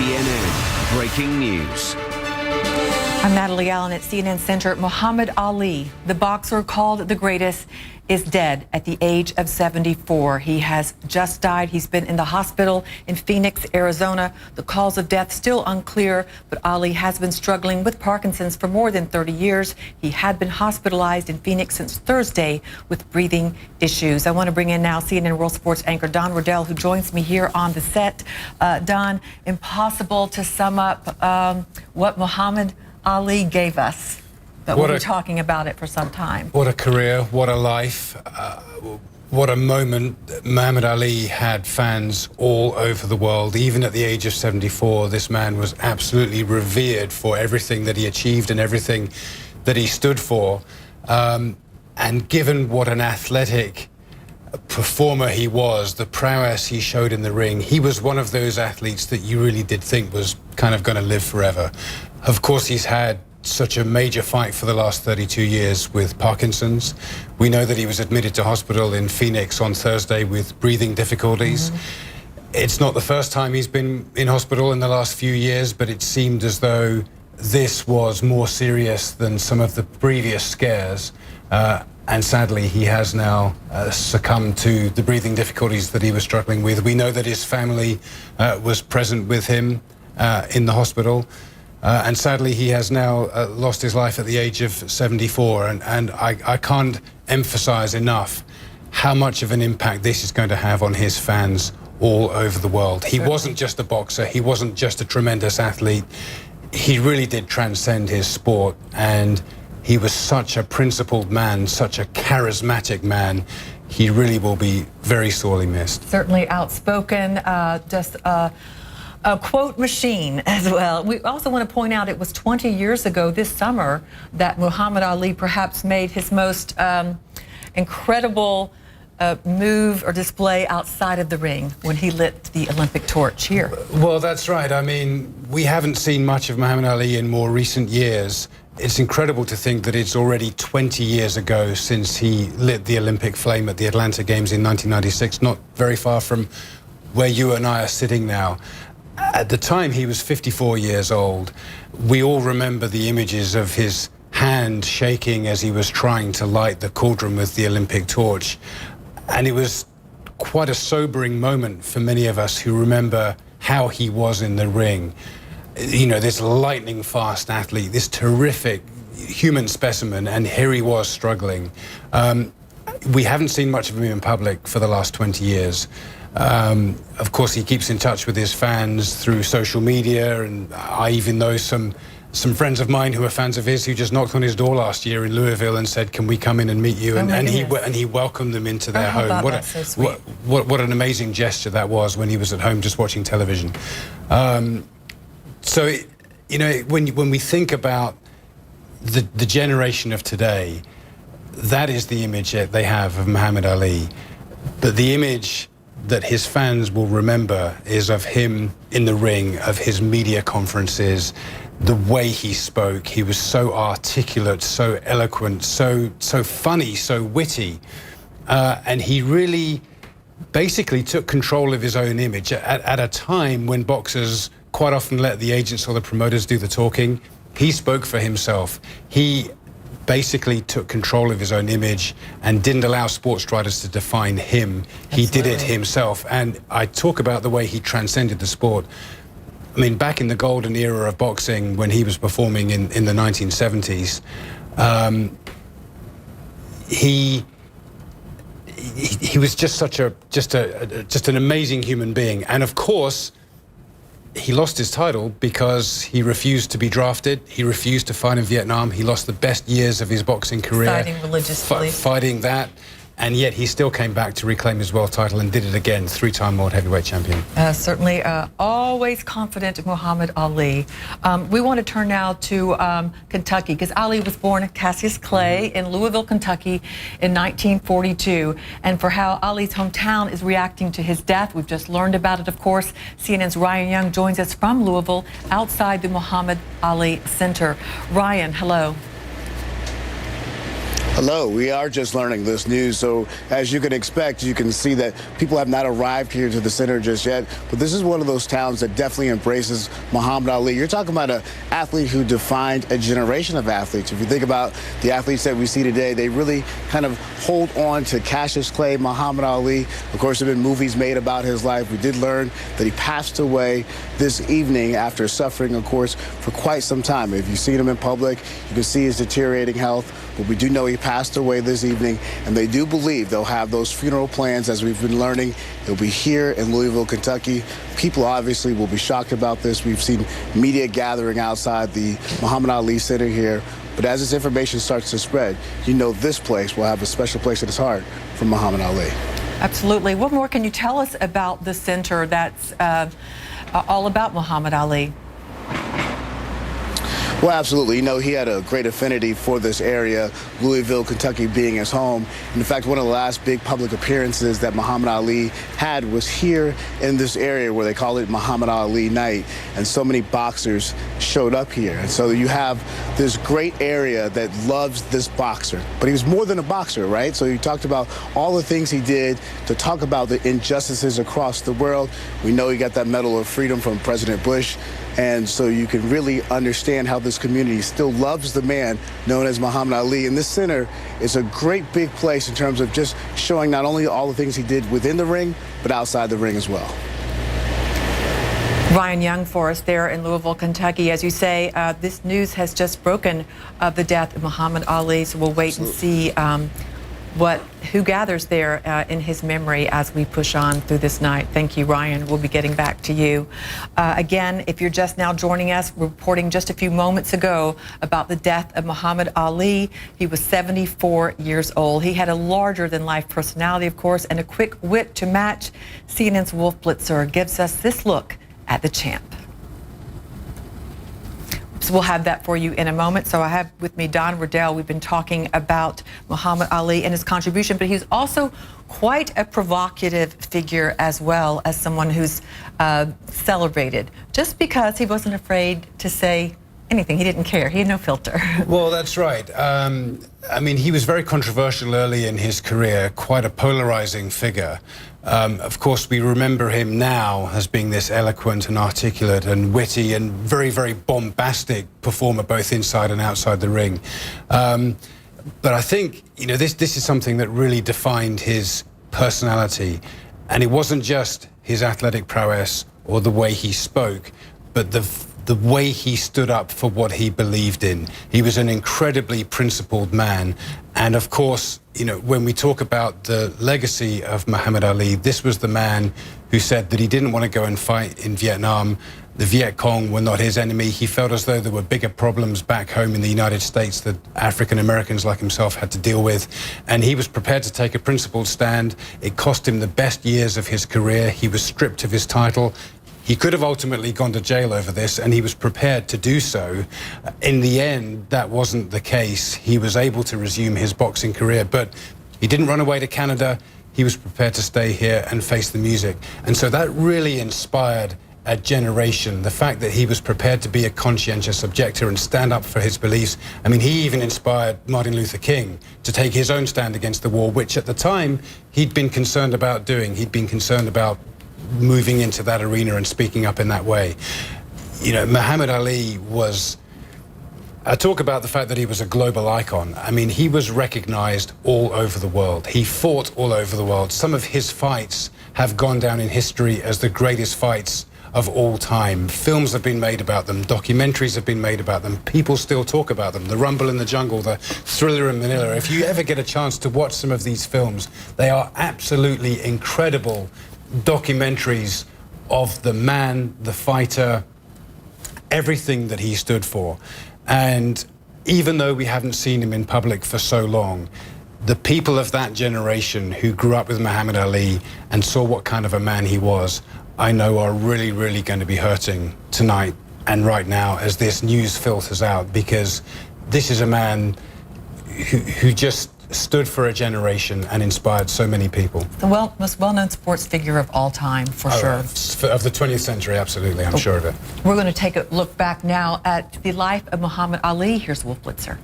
CNN Breaking News. I'm Natalie Allen at CNN Center. Muhammad Ali, the boxer called the greatest, is dead at the age of 74. He has just died. He's been in the hospital in Phoenix, Arizona. The cause of death still unclear, but Ali has been struggling with Parkinson's for more than 30 years. He had been hospitalized in Phoenix since Thursday with breathing issues. I want to bring in now CNN World Sports anchor Don Riddell, who joins me here on the set. Don, impossible to sum up what Muhammad Ali gave us, but we'll be talking about it for some time. What a career, what a life, what a moment. Muhammad Ali had fans all over the world. Even at the age of 74, this man was absolutely revered for everything that he achieved and everything that he stood for. And given what an athletic performer he was, the prowess he showed in the ring, he was one of those athletes that you really did think was kind of going to live forever. Of course, he's had such a major fight for the last 32 years with Parkinson's. We know that he was admitted to hospital in Phoenix on Thursday with breathing difficulties. It's not the first time he's been in hospital in the last few years, but it seemed as though this was more serious than some of the previous scares. And sadly, he has now succumbed to the breathing difficulties that he was struggling with. We know that his family was present with him in the hospital. And sadly, he has now lost his life at the age of 74. And I can't emphasize enough how much of an impact this is going to have on his fans all over the world. He wasn't just a boxer. He wasn't just a tremendous athlete. He really did transcend his sport. And he was such a principled man, such a charismatic man. He really will be very sorely missed. Certainly outspoken, just a quote machine as well. We also want to point out it was 20 years ago this summer that Muhammad Ali perhaps made his most incredible move or display outside of the ring when he lit the Olympic torch here. Well, that's right. I mean, we haven't seen much of Muhammad Ali in more recent years. It's incredible to think that it's already 20 years ago since he lit the Olympic flame at the Atlanta Games in 1996, not very far from where you and I are sitting now. At the time, he was 54 years old. We all remember the images of his hand shaking as he was trying to light the cauldron with the Olympic torch. And it was quite a sobering moment for many of us who remember how he was in the ring. You know, this lightning-fast athlete, this terrific human specimen, and here he was struggling. We haven't seen much of him in public for the last 20 years. Of course, he keeps in touch with his fans through social media, and I even know some friends of mine who are fans of his who just knocked on his door last year in Louisville and said, "Can we come in and meet you?" And he welcomed them into their home. What an amazing gesture that was when he was at home just watching television. So, you know, when we think about the generation of today, that is the image that they have of Muhammad Ali. But the image that his fans will remember is of him in the ring, of his media conferences, the way he spoke. He was so articulate, so eloquent, so funny, so witty. And he really basically took control of his own image at a time when boxers quite often let the agents or the promoters do the talking. He spoke for himself. He basically took control of his own image and didn't allow sports writers to define him. He did it himself. And I talk about the way he transcended the sport. I mean, back in the golden era of boxing, when he was performing in the 1970s, he was just just an amazing human being. And of course, he lost his title because he refused to be drafted. He refused to fight in Vietnam. He lost the best years of his boxing career fighting religiously, fighting that. And yet he still came back to reclaim his world title and did it again, 3-time world heavyweight champion. Certainly always confident Muhammad Ali. We want to turn now to Kentucky, because Ali was born at Cassius Clay in Louisville, Kentucky in 1942. And for how Ali's hometown is reacting to his death, we've just learned about it, of course. CNN's Ryan Young joins us from Louisville outside the Muhammad Ali Center. Ryan, hello. Hello, we are just learning this news, so as you can expect, you can see that people have not arrived here to the center just yet, but this is one of those towns that definitely embraces Muhammad Ali. You're talking about an athlete who defined a generation of athletes. If you think about the athletes that we see today, they really kind of hold on to Cassius Clay, Muhammad Ali. Of course, there have been movies made about his life. We did learn that he passed away this evening after suffering, of course, for quite some time. If you've seen him in public, you can see his deteriorating health, but we do know he passed away this evening, and they do believe they'll have those funeral plans, as we've been learning. It'll be here in Louisville, Kentucky. People obviously will be shocked about this. We've seen media gathering outside the Muhammad Ali Center here, but as this information starts to spread, you know this place will have a special place in its heart for Muhammad Ali. Absolutely. What more can you tell us about the center that's all about Muhammad Ali? Well, absolutely. You know, he had a great affinity for this area, Louisville, Kentucky being his home. And in fact, one of the last big public appearances that Muhammad Ali had was here in this area where they call it Muhammad Ali Night. And so many boxers showed up here. And so you have this great area that loves this boxer. But he was more than a boxer, right? So you talked about all the things he did to talk about the injustices across the world. We know he got that Medal of Freedom from President Bush. And so you can really understand how this community still loves the man known as Muhammad Ali. And this center is a great big place in terms of just showing not only all the things he did within the ring, but outside the ring as well. Ryan Young for us there in Louisville, Kentucky. As you say, this news has just broken of the death of Muhammad Ali, so we'll wait and see who gathers there in his memory as we push on through this night. Thank you, Ryan. We'll be getting back to you. Again, if you're just now joining us, reporting just a few moments ago about the death of Muhammad Ali. He was 74 years old. He had a larger-than-life personality, of course, and a quick wit to match. CNN's Wolf Blitzer gives us this look at the champ. So we'll have that for you in a moment. So I have with me Don Riddell. We've been talking about Muhammad Ali and his contribution, but he's also quite a provocative figure as well as someone who's celebrated just because he wasn't afraid to say anything. He didn't care. He had no filter. Well, that's right. I mean, he was very controversial early in his career, quite a polarizing figure. Of course, we remember him now as being this eloquent and articulate and witty and very, very bombastic performer, both inside and outside the ring. But I think, you know, this is something that really defined his personality. And it wasn't just his athletic prowess or the way he spoke, but the way he stood up for what he believed in. He was an incredibly principled man. And of course, you know, when we talk about the legacy of Muhammad Ali, this was the man who said that he didn't want to go and fight in Vietnam. The Viet Cong were not his enemy. He felt as though there were bigger problems back home in the United States that African Americans like himself had to deal with. And he was prepared to take a principled stand. It cost him the best years of his career. He was stripped of his title. He could have ultimately gone to jail over this, and he was prepared to do so. In the end, that wasn't the case. He was able to resume his boxing career, but he didn't run away to Canada. He was prepared to stay here and face the music. And so that really inspired a generation. The fact that he was prepared to be a conscientious objector and stand up for his beliefs. I mean, he even inspired Martin Luther King to take his own stand against the war, which at the time he'd been concerned about doing. He'd been concerned about moving into that arena and speaking up in that way. You know, Muhammad Ali was, I talk about the fact that he was a global icon. I mean, he was recognized all over the world. He fought all over the world. Some of his fights have gone down in history as the greatest fights of all time. Films have been made about them, documentaries have been made about them, people still talk about them. The Rumble in the Jungle, the Thriller in Manila. If you ever get a chance to watch some of these films, they are absolutely incredible documentaries of the man, the fighter, everything that he stood for. And even though we haven't seen him in public for so long, the people of that generation who grew up with Muhammad Ali and saw what kind of a man he was, I know are really, really going to be hurting tonight and right now as this news filters out, because this is a man who just stood for a generation and inspired so many people. The most well-known sports figure of all time, for sure. Of the 20th century, absolutely, I'm sure of it. We're going to take a look back now at the life of Muhammad Ali. Here's Wolf Blitzer.